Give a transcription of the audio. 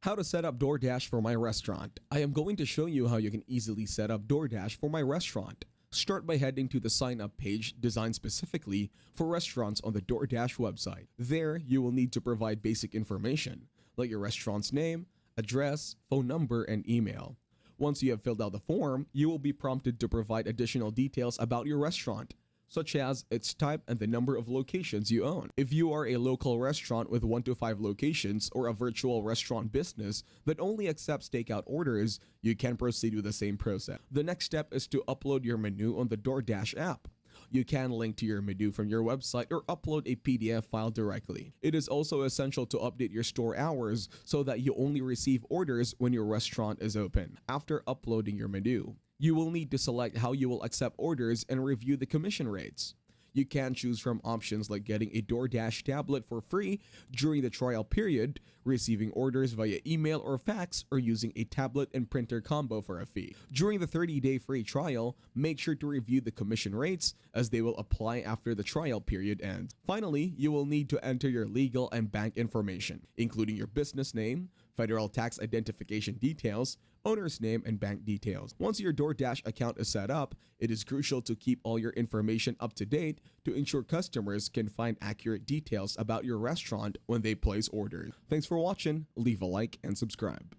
How to set up Doordash for my restaurant. I am going to show you how you can easily set up Doordash for my restaurant. Start by heading to the sign up page designed specifically for restaurants on the Doordash website. There, you will need to provide basic information like your restaurant's name, address, phone number, and email. Once you have filled out the form, you will be prompted to provide additional details about your restaurant, such as its type and the number of locations you own. If you are a local restaurant with 1 to 5 locations or a virtual restaurant business that only accepts takeout orders, you can proceed with the same process. The next step is to upload your menu on the Doordash app. You can link to your menu from your website or upload a PDF file directly. It is also essential to update your store hours so that you only receive orders when your restaurant is open. After uploading your menu, you will need to select how you will accept orders and review the commission rates. You can choose from options like getting a Doordash tablet for free during the trial period, receiving orders via email or fax, or using a tablet and printer combo for a fee. During the 30-day free trial, make sure to review the commission rates as they will apply after the trial period ends. Finally, you will need to enter your legal and bank information, including your business name, federal tax identification details, owner's name, and bank details. Once your Doordash account is set up, it is crucial to keep all your information up to date to ensure customers can find accurate details about your restaurant when they place orders. Thanks for watching, leave a like and subscribe.